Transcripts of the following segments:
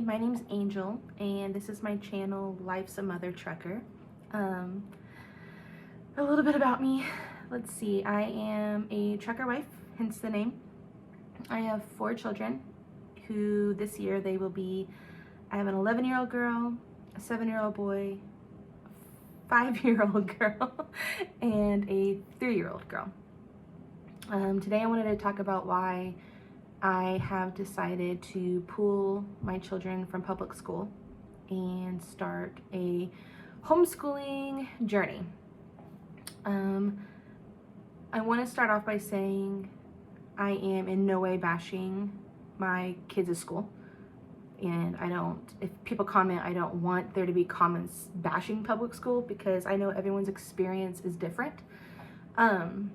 my name's Angel, and this is my channel, Life's a Mother Trucker. A little bit about me. Let's see, I am a trucker wife, hence the name. I have 4 children who this year they will be, I have an 11-year-old girl, a 7-year-old boy, a 5-year-old girl, and a 3-year-old girl. Today I wanted to talk about why I have decided to pull my children from public school and start a homeschooling journey. I want to start off by saying I am in no way bashing my kids' school, and if people comment, I don't want there to be comments bashing public school because I know everyone's experience is different. And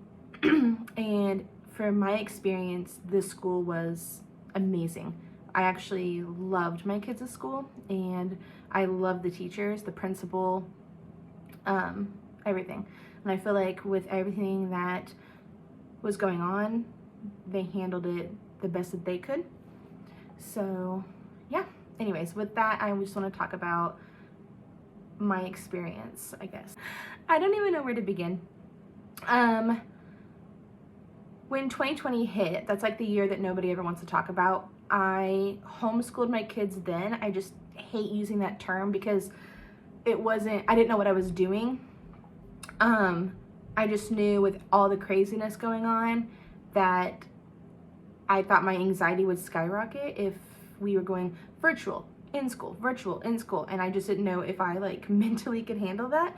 for my experience, this school was amazing. I actually loved my kids' school, and I loved the teachers, the principal, everything. And I feel like with everything that was going on, they handled it the best that they could. So yeah, anyways, with that, I just want to talk about my experience, I guess. I don't even know where to begin. When 2020 hit, that's like the year that nobody ever wants to talk about. I homeschooled my kids then. I just hate using that term because I didn't know what I was doing. I just knew with all the craziness going on that I thought my anxiety would skyrocket if we were going virtual in school, and I just didn't know if I mentally could handle that.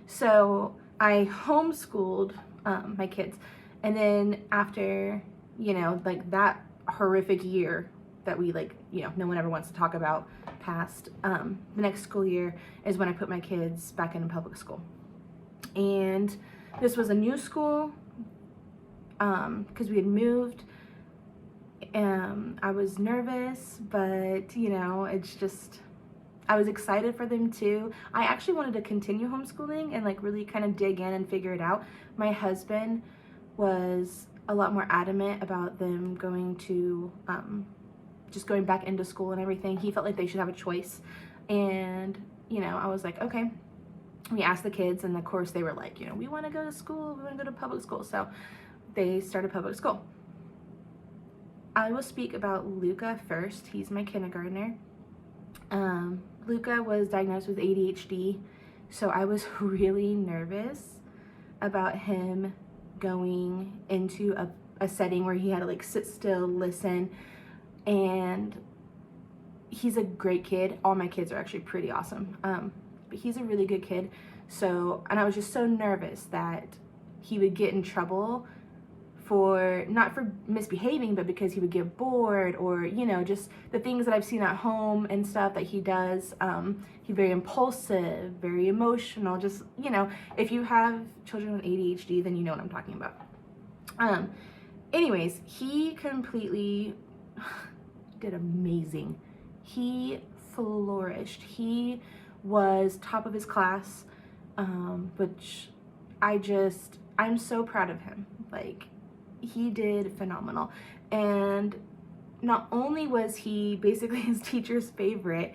So I homeschooled my kids, and then after that horrific year that we no one ever wants to talk about passed, the next school year is when I put my kids back into public school. And this was a new school because we had moved. I was nervous, but it's just, I was excited for them too. I actually wanted to continue homeschooling and really kind of dig in and figure it out. My husband was a lot more adamant about them going to just going back into school and everything. He felt like they should have a choice, and I was like, okay. We asked the kids, and of course they were like, we want to go to school, we want to go to public school. So they started public school. I will speak about Luca first. He's my kindergartner. Luca was diagnosed with ADHD, so I was really nervous about him going into a setting where he had to sit still, listen, and he's a great kid. All my kids are actually pretty awesome. But he's a really good kid. And I was just so nervous that he would get in trouble not for misbehaving, but because he would get bored, or just the things that I've seen at home and stuff that he does. He's very impulsive, very emotional, just if you have children with ADHD, then you know what I'm talking about. Anyways, he completely did amazing. He flourished. He was top of his class, which I'm so proud of him. He did phenomenal. And not only was he basically his teacher's favorite,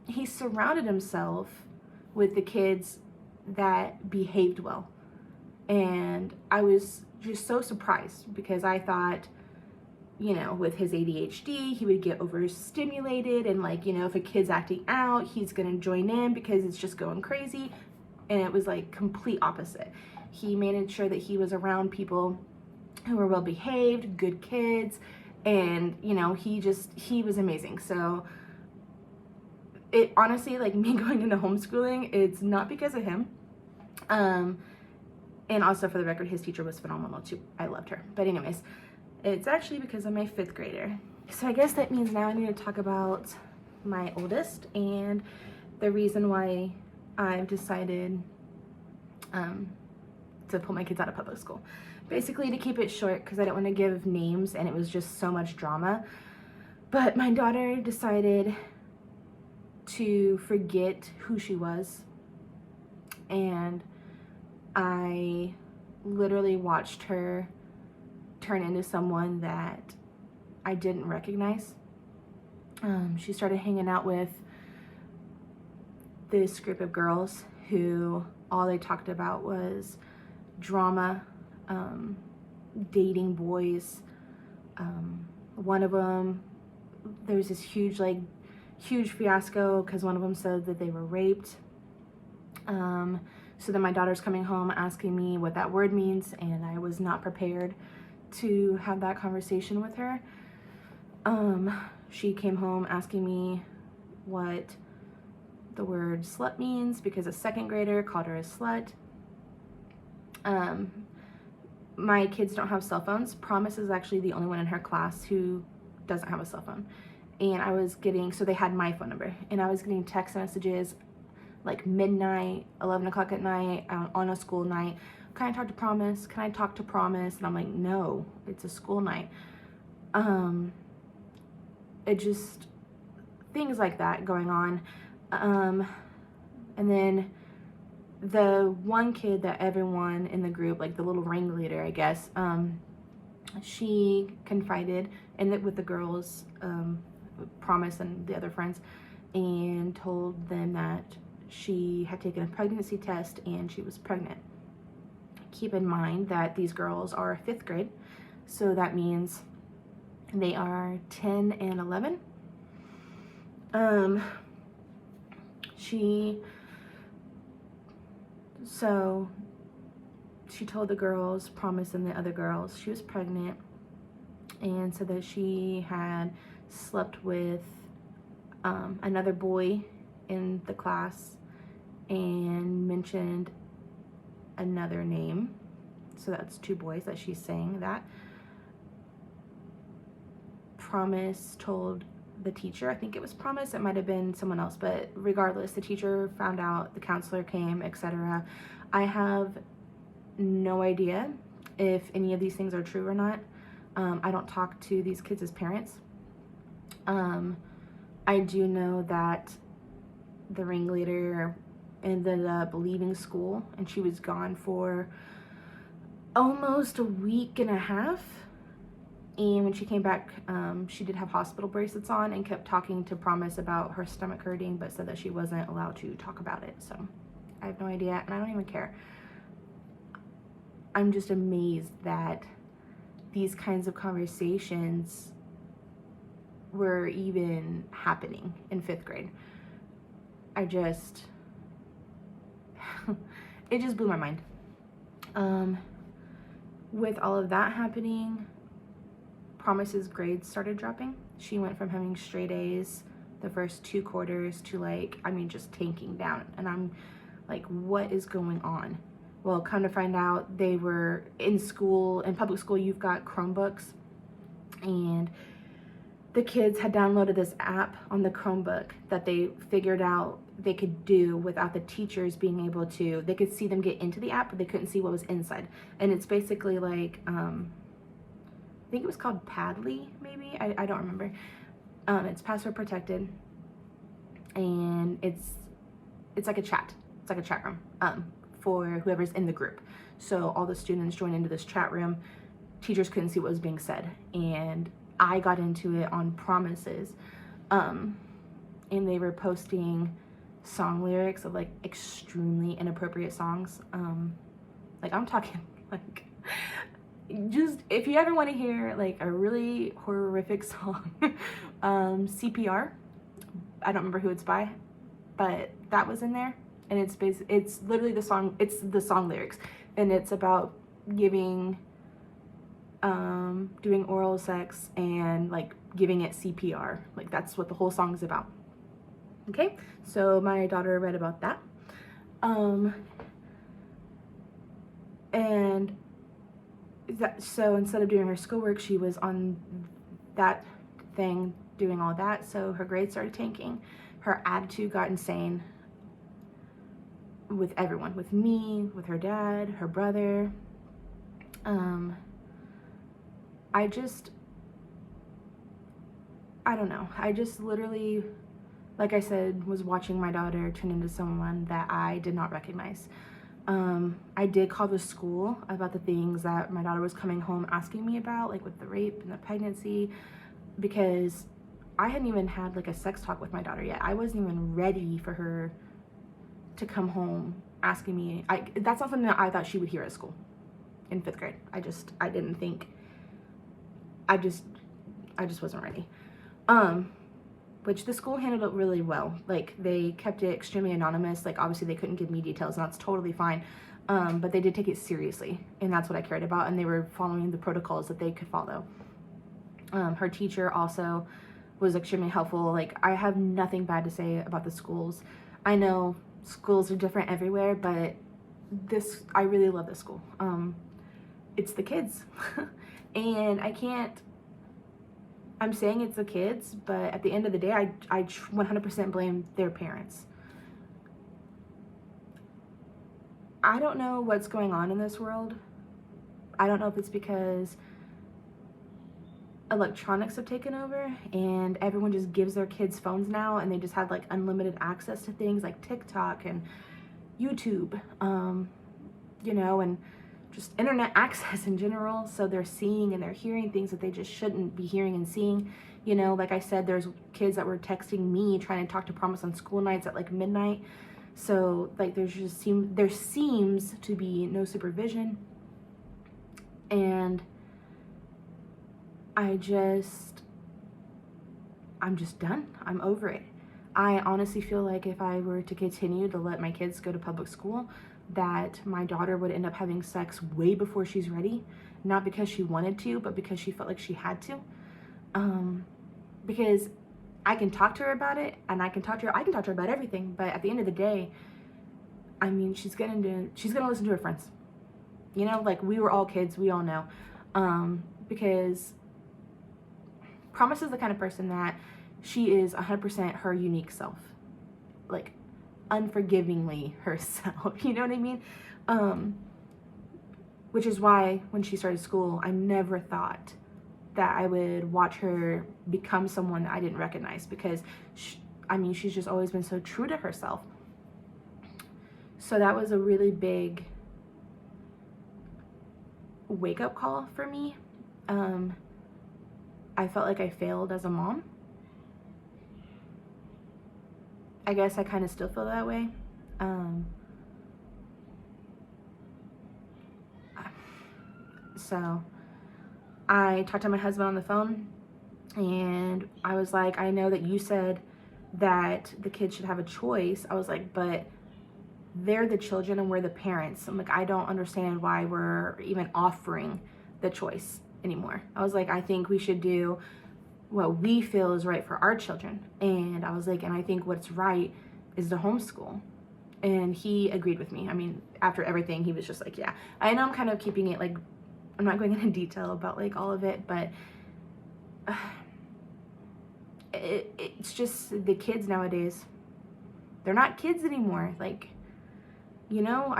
he surrounded himself with the kids that behaved well. And I was just so surprised because I thought, with his ADHD, he would get overstimulated, and if a kid's acting out, he's gonna join in because it's just going crazy. And it was complete opposite. He made sure that he was around people who were well behaved, good kids, and he was amazing. So it honestly, me going into homeschooling, it's not because of him. And also, for the record, his teacher was phenomenal too. I loved her. But anyways, it's actually because of my 5th grader. So I guess that means now I need to talk about my oldest and the reason why I've decided to pull my kids out of public school. Basically, to keep it short, because I don't want to give names and it was just so much drama. But my daughter decided to forget who she was, and I literally watched her turn into someone that I didn't recognize. She started hanging out with this group of girls who all they talked about was drama, dating boys. One of them, there was this huge fiasco because one of them said that they were raped. So then my daughter's coming home asking me what that word means, and I was not prepared to have that conversation with her. She came home asking me what the word slut means because a second grader called her a slut. My kids don't have cell phones. Promise is actually the only one in her class who doesn't have a cell phone. And I was getting, so they had my phone number, and I was getting text messages like midnight, 11 o'clock at night, on a school night. Can I talk to Promise? Can I talk to Promise? And I'm like, no, it's a school night. It just, things like that going on. And then the one kid that everyone in the group, like the little ringleader, I guess, she confided with the girls, Promise and the other friends, and told them that she had taken a pregnancy test and she was pregnant. Keep in mind that these girls are 5th grade, so that means they are 10 and 11. She told the girls, Promise and the other girls, she was pregnant, and said that she had slept with another boy in the class and mentioned another name. So that's 2 boys that she's saying that. Promise told the teacher, I think it was Promise, it might have been someone else, but regardless, the teacher found out, the counselor came, etc. I have no idea if any of these things are true or not. I don't talk to these kids as parents. I do know that the ringleader ended up leaving school, and she was gone for almost a week and a half. And when she came back, she did have hospital bracelets on and kept talking to Promise about her stomach hurting, but said that she wasn't allowed to talk about it. So I have no idea, and I don't even care. I'm just amazed that these kinds of conversations were even happening in 5th grade. It just blew my mind. With all of that happening, Promise's grades started dropping. She went from having straight A's the first 2 quarters to just tanking down. And I'm like, what is going on? Well, come to find out, they were in school, in public school, you've got Chromebooks, and the kids had downloaded this app on the Chromebook that they figured out they could do without the teachers being able to. They could see them get into the app, but they couldn't see what was inside. And it's basically like, I think it was called Padly, maybe? I don't remember. It's password protected, and it's like a chat. It's like a chat room for whoever's in the group. So all the students joined into this chat room. Teachers couldn't see what was being said, and I got into it on Promises, and they were posting song lyrics of like extremely inappropriate songs. Like I'm talking like, just if you ever want to hear like a really horrific song, CPR. I don't remember who it's by, but that was in there, and it's literally the song. It's the song lyrics, and it's about doing oral sex and like giving it CPR. Like that's what the whole song is about. Okay, so my daughter read about that, and so instead of doing her schoolwork, she was on that thing doing all that. So her grades started tanking. Her attitude got insane with everyone, with me, with her dad, her brother. I don't know. I just literally, like I said, was watching my daughter turn into someone that I did not recognize. I did call the school about the things that my daughter was coming home asking me about, like with the rape and the pregnancy, because I hadn't even had like a sex talk with my daughter yet. I wasn't even ready for her to come home asking me. That's not something that I thought she would hear at school in 5th grade. I didn't think, I just wasn't ready. Which the school handled it really well. Like, they kept it extremely anonymous. Like, obviously they couldn't give me details, and that's totally fine. But they did take it seriously, and that's what I cared about, and they were following the protocols that they could follow. Her teacher also was extremely helpful. Like, I have nothing bad to say about the schools. I know schools are different everywhere, but I really love this school. It's the kids. And I'm saying it's the kids, but at the end of the day, I 100% blame their parents. I don't know what's going on in this world. I don't know if it's because electronics have taken over and everyone just gives their kids phones now, and they just have like unlimited access to things like TikTok and YouTube, you know, and just internet access in general. So they're seeing and they're hearing things that they just shouldn't be hearing and seeing. You know, like I said, there's kids that were texting me trying to talk to Promise on school nights at like midnight. So like there seems to be no supervision, and I'm just done. I'm over it. I honestly feel like if I were to continue to let my kids go to public school, that my daughter would end up having sex way before she's ready, not because she wanted to, but because she felt like she had to. Because I can talk to her about it, and I can talk to her about everything, but at the end of the day, I mean, she's gonna listen to her friends. You know, like, we were all kids, we all know. Because Promise is the kind of person that she is 100% her unique self. Like, unforgivingly herself, you know what I mean? Which is why when she started school, I never thought that I would watch her become someone that I didn't recognize, because she's just always been so true to herself. So that was a really big wake-up call for me. I felt like I failed as a mom. I guess I kind of still feel that way. So I talked to my husband on the phone, and I was like, I know that you said that the kids should have a choice. I was like, but they're the children and we're the parents. I'm like, I don't understand why we're even offering the choice anymore. I was like, I think we should do what we feel is right for our children. And I was like, and I think what's right is to homeschool. And he agreed with me. I mean, after everything, he was just like, yeah. I know I'm kind of keeping it, like, I'm not going into detail about like all of it, but it's just the kids nowadays. They're not kids anymore. Like, you know,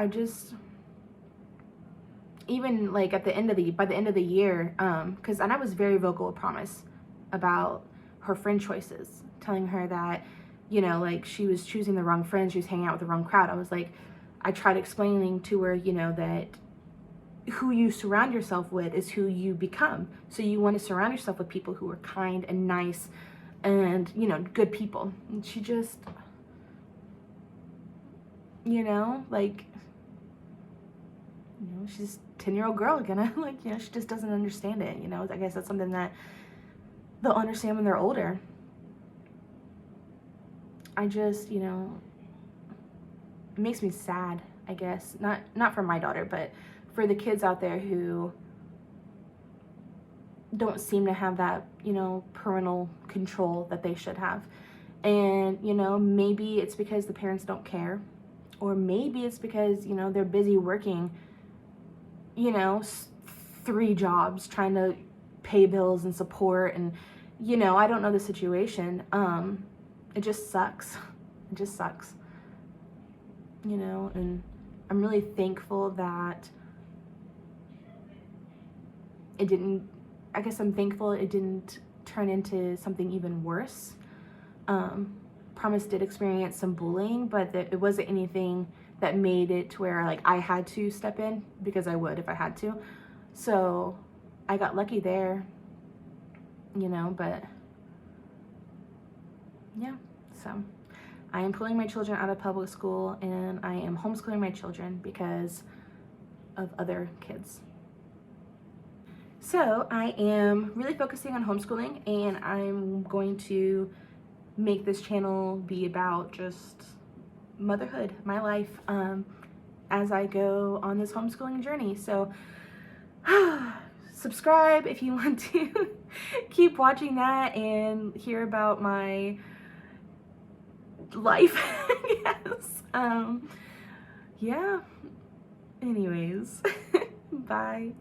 even like by the end of the year, and I was very vocal with Promise about her friend choices, telling her that, you know, like, she was choosing the wrong friends, she was hanging out with the wrong crowd. I was like, I tried explaining to her, you know, that who you surround yourself with is who you become. So you want to surround yourself with people who are kind and nice and, you know, good people. And she just, you know, like, you know, she's a 10-year-old girl again. Like, you know, she just doesn't understand it. You know, I guess that's something that they'll understand when they're older. I just, you know, it makes me sad, I guess. Not for my daughter, but for the kids out there who don't seem to have that, you know, parental control that they should have. And, you know, maybe it's because the parents don't care, or maybe it's because, you know, they're busy working, you know, 3 jobs, trying to pay bills and support, and, you know, I don't know the situation. It just sucks. It just sucks, you know. And I'm really thankful that I'm thankful it didn't turn into something even worse. Promise did experience some bullying, but it wasn't anything that made it to where, like, I had to step in, because I would if I had to. So I got lucky there, you know, but yeah, so I am pulling my children out of public school, and I am homeschooling my children because of other kids. So I am really focusing on homeschooling, and I'm going to make this channel be about just motherhood, my life, as I go on this homeschooling journey. So subscribe if you want to keep watching that and hear about my life. Yes. Yeah. Anyways, bye.